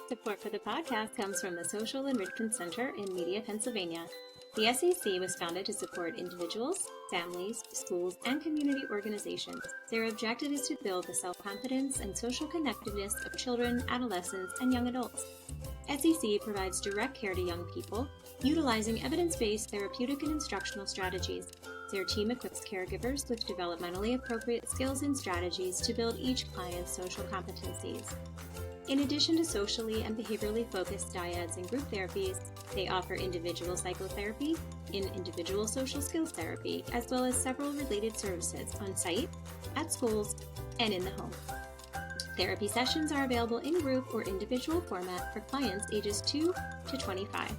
Support for the podcast comes from the Social Enrichment Center in Media, Pennsylvania. The SEC was founded to support individuals, families, schools, and community organizations. Their objective is to build the self-confidence and social connectedness of children, adolescents, and young adults. SEC provides direct care to young people, utilizing evidence-based therapeutic and instructional strategies. Their team equips caregivers with developmentally appropriate skills and strategies to build each client's social competencies. In addition to socially and behaviorally focused dyads and group therapies, they offer individual psychotherapy, individual social skills therapy, as well as several related services on site, at schools, and in the home. Therapy sessions are available in group or individual format for clients ages 2 to 25.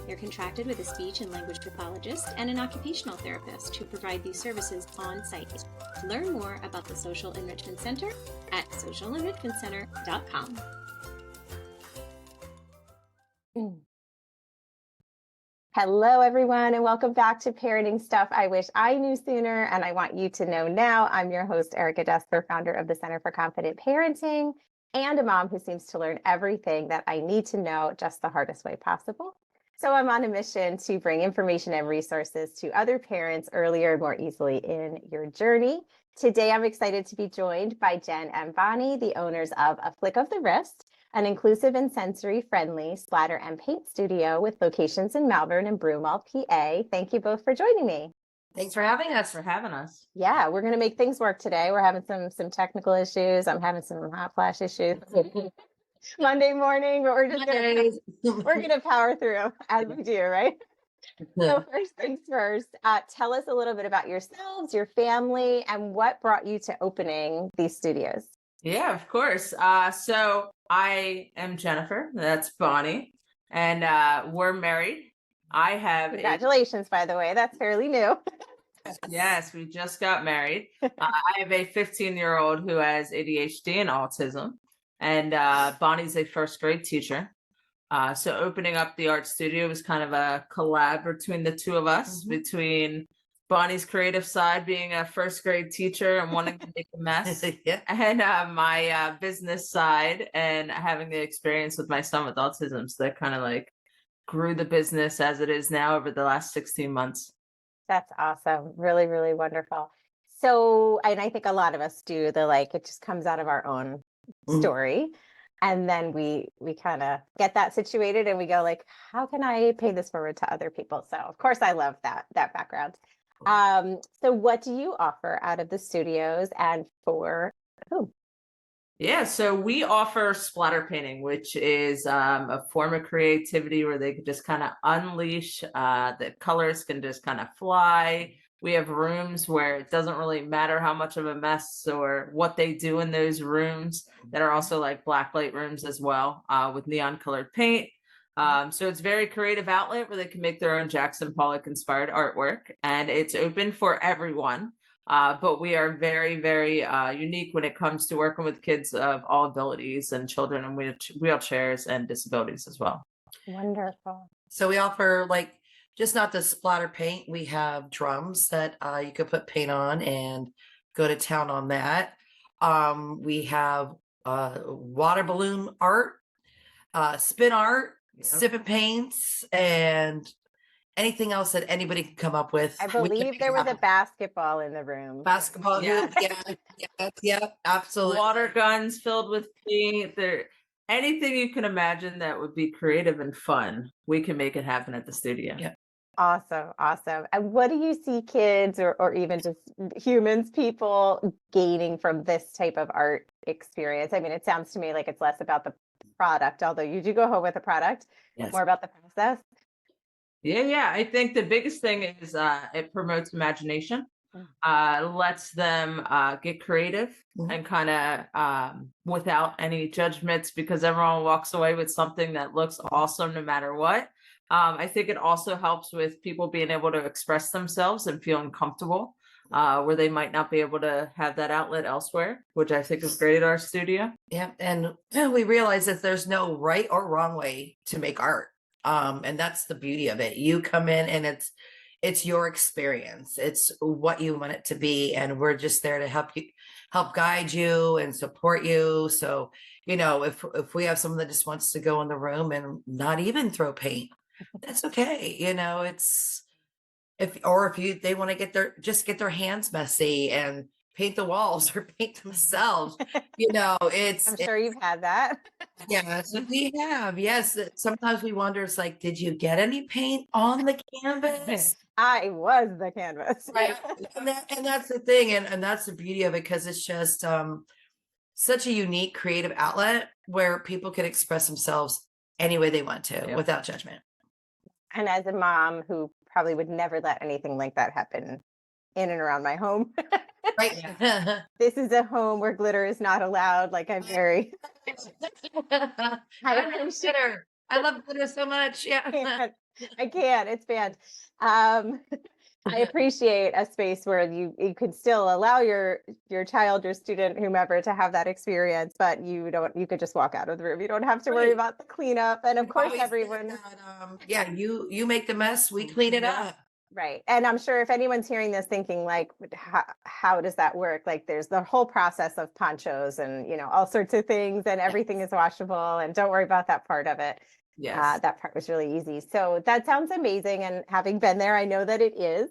They're contracted with a speech and language pathologist and an occupational therapist who provide these services on site. Learn more about the Social Enrichment Center at socialenrichmentcenter.com. Hello, everyone, and welcome back to Parenting Stuff I Wish I Knew Sooner, and I Want You to Know Now. I'm your host, Erica Desker, founder of the Center for Confident Parenting, and a mom who seems to learn everything that I need to know just the hardest way possible. So I'm on a mission to bring information and resources to other parents earlier and more easily in your journey. Today, I'm excited to be joined by Jenn and Bonnie, the owners of A Flick of the Wrist, an inclusive and sensory-friendly splatter and paint studio with locations in Malvern and Broomall, PA. Thank you both for joining me. Thanks for having us. Yeah, we're going to make things work today. We're having some technical issues. I'm having some hot flash issues. Monday morning, but we're gonna power through as we do, right? So first things first, tell us a little bit about yourselves, your family, and what brought you to opening these studios. Yeah, of course. So I am Jennifer. That's Bonnie, and we're married. I have Congratulations, by the way. That's fairly new. Yes, we just got married. I have a 15-year-old who has ADHD and autism. And Bonnie's a first grade teacher. So opening up the art studio was kind of a collab between the two of us, between Bonnie's creative side being a first grade teacher and wanting to make a mess, and my business side and having the experience with my son with autism. So that kind of like grew the business as it is now over the last 16 months. That's awesome. Really, really wonderful. So, and I think a lot of us do it just comes out of our own story, and then we kind of get that situated and we go like, how can I pay this forward to other people? So of course I love that background. So what do you offer out of the studios and for who? Yeah, so we offer splatter painting, which is a form of creativity where they can just kind of unleash, the colors can just kind of fly. We have rooms where it doesn't really matter how much of a mess or what they do in those rooms that are also like blacklight rooms as well, with neon colored paint. So it's a very creative outlet where they can make their own Jackson Pollock inspired artwork, and it's open for everyone. But we are very, very unique when it comes to working with kids of all abilities and children in wheelchairs and disabilities as well. Wonderful. So we offer just not the splatter paint. We have drums that you could put paint on and go to town on that. We have water balloon art, spin art, sipping paints, and anything else that anybody can come up with. I believe there was a basketball in the room. Basketball, yeah, absolutely. Water guns filled with paint. Anything you can imagine that would be creative and fun, we can make it happen at the studio. Yeah. Awesome. And what do you see kids or even just humans, people gaining from this type of art experience? I mean, it sounds to me like it's less about the product, although you do go home with a product, more about the process. Yeah. I think the biggest thing is it promotes imagination, lets them get creative and kind of without any judgments, because everyone walks away with something that looks awesome no matter what. I think it also helps with people being able to express themselves and feeling comfortable where they might not be able to have that outlet elsewhere, which I think is great at our studio. Yeah. And we realize that there's no right or wrong way to make art. And that's the beauty of it. You come in and it's your experience. It's what you want it to be. And we're just there to help guide you and support you. So, if we have someone that just wants to go in the room and not even throw paint, that's okay. It's if they want to get their hands messy and paint the walls or paint themselves, I'm sure you've had that. yes, we have. Yes. Sometimes we wonder, it's like, did you get any paint on the canvas? I was the canvas. Right. And that's the thing. And that's the beauty of it, because it's just such a unique creative outlet where people can express themselves any way they want to without judgment. And as a mom who probably would never let anything like that happen in and around my home. Right. This is a home where glitter is not allowed. Like, I'm very I love glitter. I love glitter so much. Yeah. I can't. It's banned. I appreciate a space where you could still allow your child, your student, whomever, to have that experience, but you could just walk out of the room. You don't have to worry about the cleanup. And of course, everyone. You make the mess, we clean it up. Right. And I'm sure if anyone's hearing this thinking like, how does that work? Like, there's the whole process of ponchos and, all sorts of things, and everything is washable, and don't worry about that part of it. Yes. That part was really easy. So that sounds amazing. And having been there, I know that it is.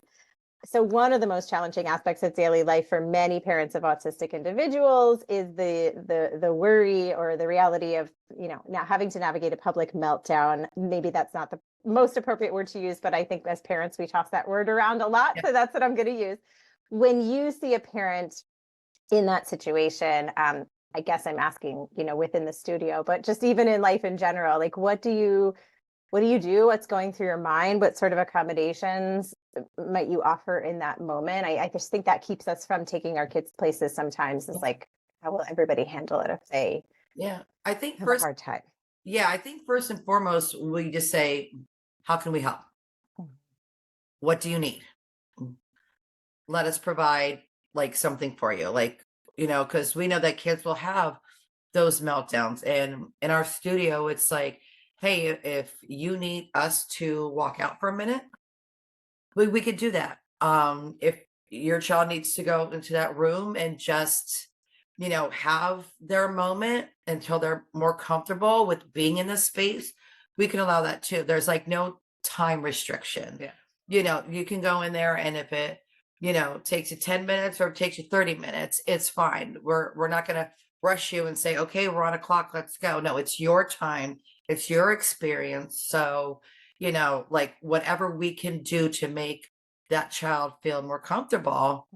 So one of the most challenging aspects of daily life for many parents of autistic individuals is the worry or the reality of, now having to navigate a public meltdown. Maybe that's not the most appropriate word to use, but I think as parents, we toss that word around a lot. So that's what I'm going to use. When you see a parent in that situation, I guess I'm asking, within the studio, but just even in life in general, like, what do you do? What's going through your mind? What sort of accommodations might you offer in that moment? I just think that keeps us from taking our kids places sometimes. It's like, how will everybody handle it if they I think have a hard time? I think first and foremost, we just say, how can we help? What do you need? Let us provide like something for you. Like, because we know that kids will have those meltdowns. And in our studio, it's like, hey, if you need us to walk out for a minute, we could do that. If your child needs to go into that room and just, have their moment until they're more comfortable with being in the space, we can allow that too. There's like no time restriction. Yeah. You can go in there, and if it, takes you 10 minutes or it takes you 30 minutes, it's fine. We're not going to rush you and say, okay, we're on a clock, let's go. No, it's your time. It's your experience. So, like whatever we can do to make that child feel more comfortable,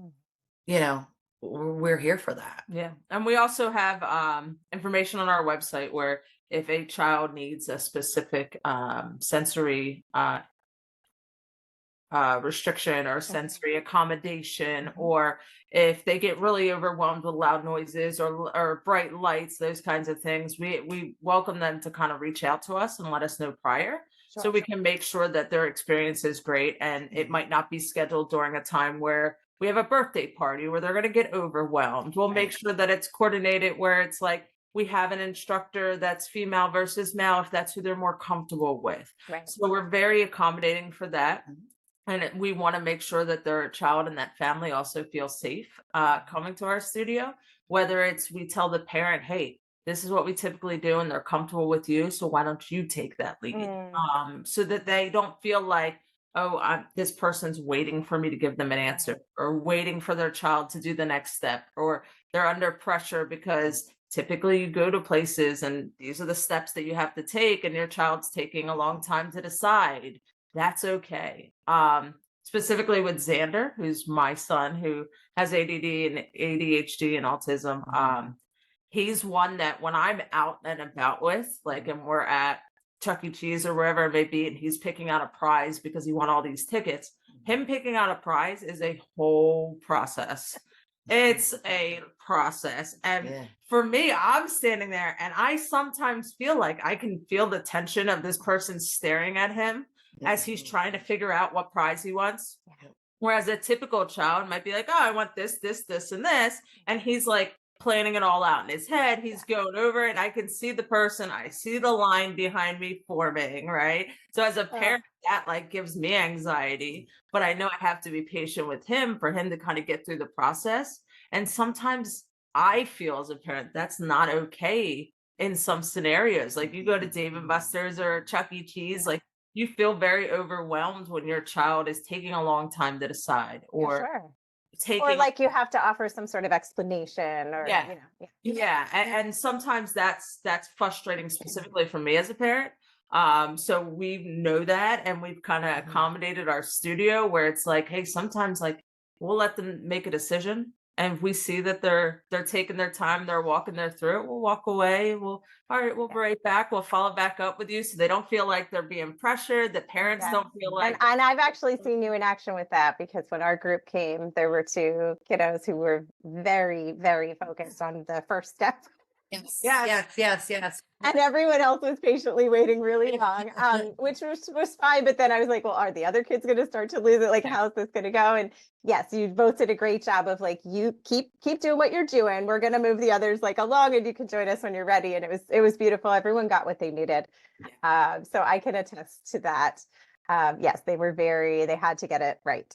we're here for that. Yeah. And we also have information on our website where if a child needs a specific sensory restriction or sensory accommodation, or if they get really overwhelmed with loud noises or bright lights, those kinds of things, we welcome them to kind of reach out to us and let us know prior. So we can make sure that their experience is great. And it might not be scheduled during a time where we have a birthday party where they're going to get overwhelmed. We'll make sure that it's coordinated where it's like we have an instructor that's female versus male, if that's who they're more comfortable with. Right. So we're very accommodating for that. And we want to make sure that their child and that family also feel safe coming to our studio, whether it's we tell the parent, hey, this is what we typically do and they're comfortable with you, so why don't you take that lead? So that they don't feel like, this person's waiting for me to give them an answer, or waiting for their child to do the next step, or they're under pressure because typically you go to places and these are the steps that you have to take and your child's taking a long time to decide. That's okay. Specifically with Xander, who's my son, who has ADD and ADHD and autism. He's one that when I'm out and about with, like, and we're at Chuck E. Cheese or wherever it may be, and he's picking out a prize because he won all these tickets, him picking out a prize is a whole process. It's a process. And for me, I'm standing there and I sometimes feel like I can feel the tension of this person staring at him as he's trying to figure out what prize he wants. Whereas a typical child might be like, oh, I want this, this, this, and this. And he's like planning it all out in his head. He's going over it. And I can see the person. I see the line behind me forming, right? So as a parent, that like gives me anxiety, but I know I have to be patient with him for him to kind of get through the process. And sometimes I feel as a parent, that's not okay in some scenarios. Like you go to Dave and Buster's or Chuck E. Cheese, like you feel very overwhelmed when your child is taking a long time to decide, or Sure. taking, Or like you have to offer some sort of explanation, or Yeah. you know, yeah, and sometimes that's frustrating specifically for me as a parent. So we know that, and we've kind of accommodated our studio where it's like, hey, sometimes like we'll let them make a decision, and if we see that they're taking their time, they're walking their through it, we'll walk away. All right, we'll be right back. We'll follow back up with you, so they don't feel like they're being pressured. The parents don't feel like. And I've actually seen you in action with that, because when our group came, there were two kiddos who were very, very focused on the first step. Yes. And everyone else was patiently waiting really long, which was fine. But then I was like, well, are the other kids going to start to lose it? Like, how's this going to go? And yes, you both did a great job of like, you keep doing what you're doing. We're going to move the others like along, and you can join us when you're ready. And it was beautiful. Everyone got what they needed. So I can attest to that. Yes, they had to get it right.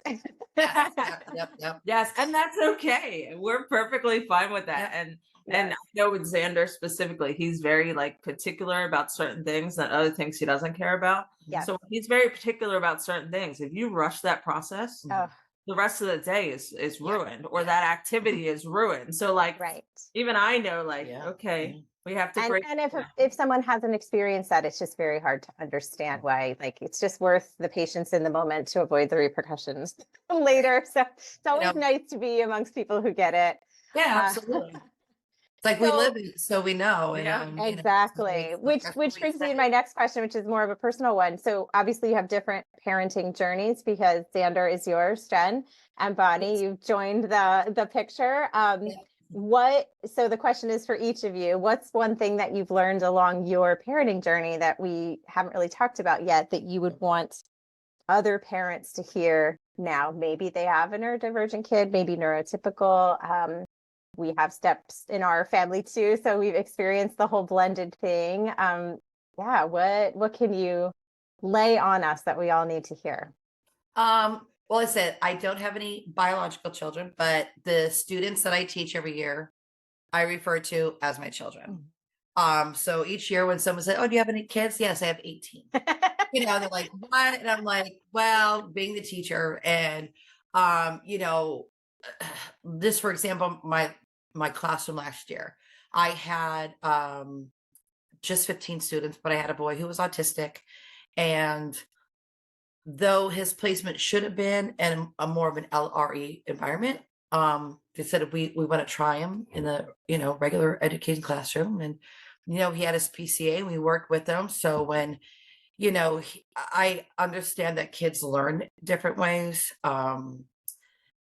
Yep. Yes, and that's okay. We're perfectly fine with that. And I know with Xander specifically, he's very like particular about certain things and other things he doesn't care about. Yes. So he's very particular about certain things. If you rush that process, the rest of the day is ruined, or that activity is ruined. So like, even I know, like, okay, we have to break. And if someone hasn't experienced that, it's just very hard to understand why. Like, it's just worth the patience in the moment to avoid the repercussions later. So it's always nice to be amongst people who get it. Yeah, absolutely. It's like we live it, so we know. And, exactly. Which brings me to my next question, which is more of a personal one. So obviously you have different parenting journeys, because Xander is yours, Jenn, and Bonnie, you've joined the picture. So the question is for each of you, what's one thing that you've learned along your parenting journey that we haven't really talked about yet that you would want other parents to hear now? Maybe they have a neurodivergent kid, maybe neurotypical. We have steps in our family too, so we've experienced the whole blended thing. What can you lay on us that we all need to hear? Well, I said I don't have any biological children, but the students that I teach every year, I refer to as my children. So each year when someone said, "Oh, do you have any kids?" Yes, I have 18. They're like, "What?" And I'm like, "Well, being the teacher, and this, for example, my classroom last year, I had just 15 students, but I had a boy who was autistic, and though his placement should have been in a more of an LRE environment, they said we want to try him in the regular education classroom, and he had his PCA, and we worked with him. So when I understand that kids learn different ways.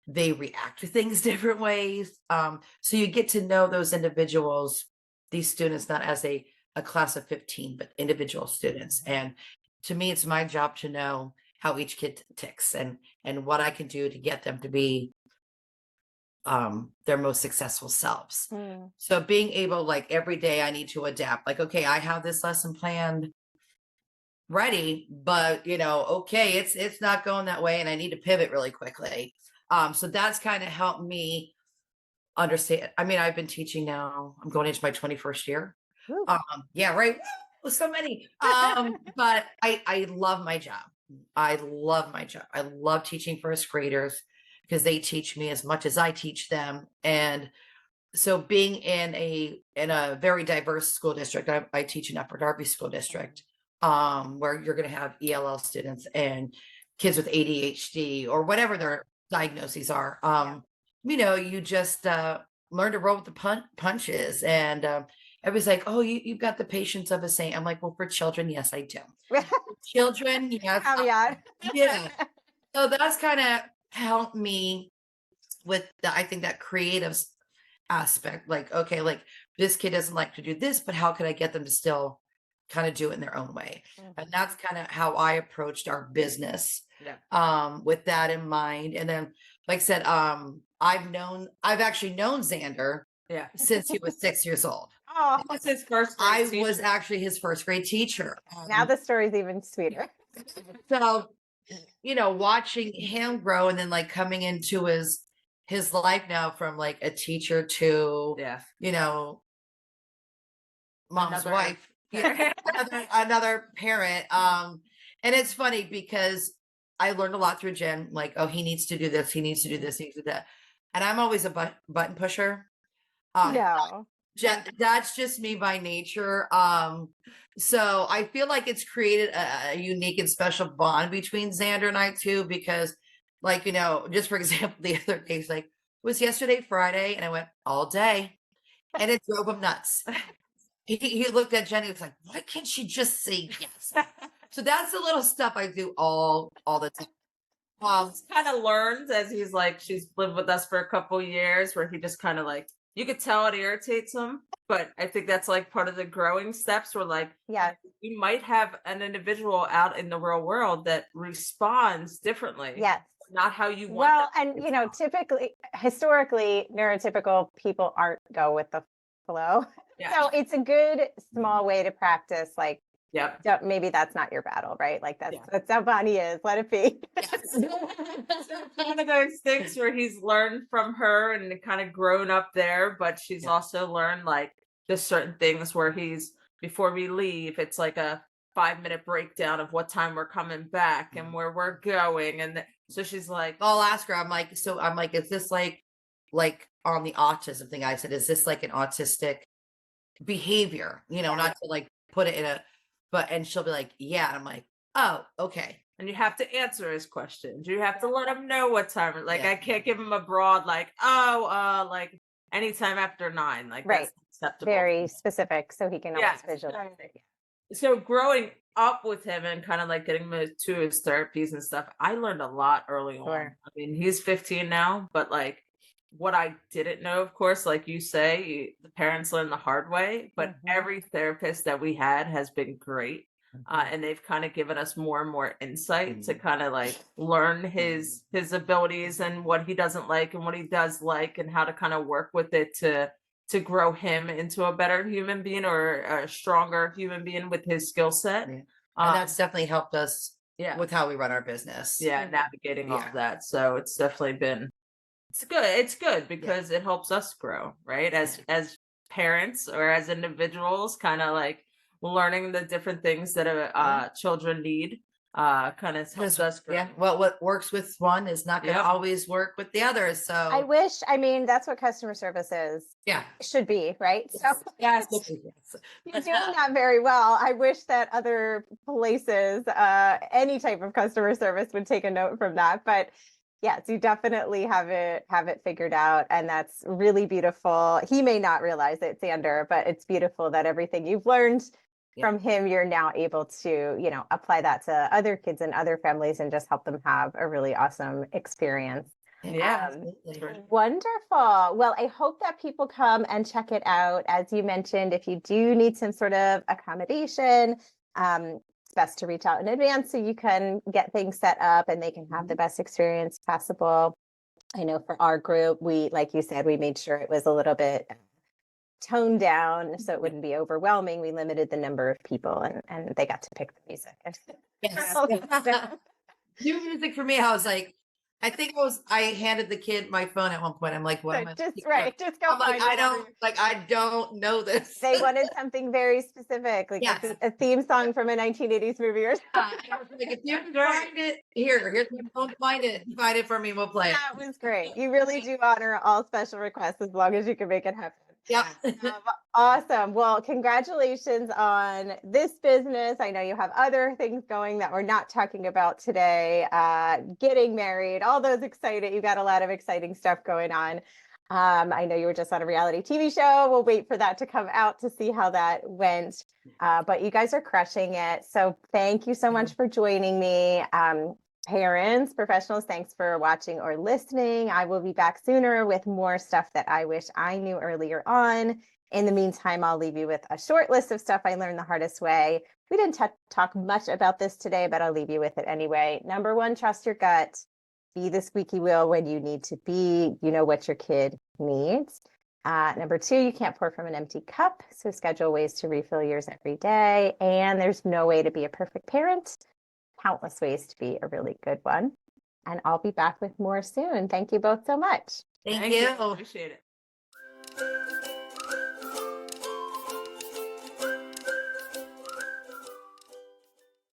They react to things different ways. So you get to know those individuals, these students, not as a class of 15, but individual students. And to me, it's my job to know how each kid ticks and what I can do to get them to be their most successful selves. So being able, like every day I need to adapt, like, okay, I have this lesson planned ready, but okay, it's not going that way, and I need to pivot really quickly. So that's kind of helped me understand. I mean, I've been teaching now, I'm going into my 21st year. Yeah, right. So many. But I love my job. I love my job. I love teaching first graders, because they teach me as much as I teach them. And so being in a very diverse school district, I teach in Upper Darby School District, where you're going to have ELL students and kids with ADHD or whatever their diagnoses are. You just learn to roll with the punches, and everybody's like, "Oh, you've got the patience of a saint." I'm like, "Well, for children, yes, I do." Children, yes, yeah. So that's kind of helped me with I think that creative aspect. Like, okay, like this kid doesn't like to do this, but how can I get them to still kind of do it in their own way? And that's kind of how I approached our business. With that in mind. And then, like I said, I've actually known Xander Yeah. since he was 6 years old. Oh, What's his first grade I teacher? was actually his first grade teacher. now the story's even sweeter. So, watching him grow and then like coming into his life now from like a teacher to, Yeah. Mom's Another- wife, another parent. And it's funny because I learned a lot through Jen, like, oh, he needs to do this, he needs to do this, he needs to do that. And I'm always a button pusher. No. That's just me by nature. So I feel like it's created a unique and special bond between Xander and I too, because like, just for example, the other day, he's like, was yesterday Friday? And I went all day and it drove him nuts. He looked at Jenny, was like, why can't she just say yes? So that's the little stuff I do all the time. He's kind of learned as she's lived with us for a couple years, where he just kind of like, you could tell it irritates him, but I think that's like part of the growing steps where like, Yeah, you might have an individual out in the real world that responds differently. yes. Not how you want. Well, them to and respond. historically, neurotypical people aren't go with the flow. Yeah. So it's a good small way to practice. Like, Yep. maybe that's not your battle, right? Like that's Yeah. that's how Bonnie is. Let it be. One of those things where he's learned from her and kind of grown up there, but she's also learned like just certain things where before we leave, it's like a 5-minute breakdown of what time we're coming back and where we're going. And so she's like, I'll ask her, I'm like, is this like on the autism thing? I said, is this like an autistic behavior? Not to like put it in and she'll be like, yeah. And I'm like, oh, okay. and you have to answer his questions. You have to let him know what time. Like, Yeah. I can't give him a broad, like, like anytime after 9. Like, Right. that's acceptable. Very specific, so he can always Yes. visualize it. So growing up with him and kind of like getting him to his therapies and stuff, I learned a lot early on. Sure. I mean, he's 15 now, but like what I didn't know, of course, like you say, the parents learn the hard way, but every therapist that we had has been great. And they've kind of given us more and more insight to kind of like learn his abilities and what he doesn't like and what he does like and how to kind of work with it to grow him into a better human being or a stronger human being with his skill set. Yeah. And that's definitely helped us yeah. with how we run our business. Yeah, navigating all Yeah. of that. So it's definitely been it's good because it helps us grow, right? As parents or as individuals, kind of like learning the different things that children need kind of helps us grow. Yeah. Well, what works with one is not going to Yeah. always work with the other. So I mean, that's what customer service is. yeah. Should be, right? So Yes. you're doing that very well. I wish that other places, any type of customer service would take a note from that. But yes, you definitely have it figured out. And that's really beautiful. He may not realize it, Xander, but it's beautiful that everything you've learned from him, you're now able to, apply that to other kids and other families and just help them have a really awesome experience. Yeah. Wonderful. Well, I hope that people come and check it out. As you mentioned, if you do need some sort of accommodation, it's best to reach out in advance so you can get things set up and they can have the best experience possible. I know for our group, we, like you said, we made sure it was a little bit toned down so it wouldn't be overwhelming. We limited the number of people and they got to pick the music. Yes. New music for me, I was like, I handed the kid my phone at one point. I'm like, what am I? Just go I'm like, find I don't know this. They wanted something very specific, like Yes. a theme song from a 1980s movie or something. I was like, if you can find it, here's my phone, find it for me, we'll play it. That was great. You really do honor all special requests as long as you can make it happen. Yep. Awesome. Well, congratulations on this business. I know you have other things going that we're not talking about today. Getting married, all those exciting. You got a lot of exciting stuff going on. I know you were just on a reality TV show. We'll wait for that to come out to see how that went. But you guys are crushing it. So thank you so much for joining me. Parents, professionals, thanks for watching or listening. I will be back sooner with more stuff that I wish I knew earlier on. In the meantime, I'll leave you with a short list of stuff I learned the hardest way. We didn't talk much about this today, but I'll leave you with it anyway. Number 1, trust your gut. Be the squeaky wheel when you need to be. You know what your kid needs. Number 2, you can't pour from an empty cup, so schedule ways to refill yours every day. And there's no way to be a perfect parent, countless ways to be a really good one. And I'll be back with more soon. Thank you both so much. Thank you. Appreciate it.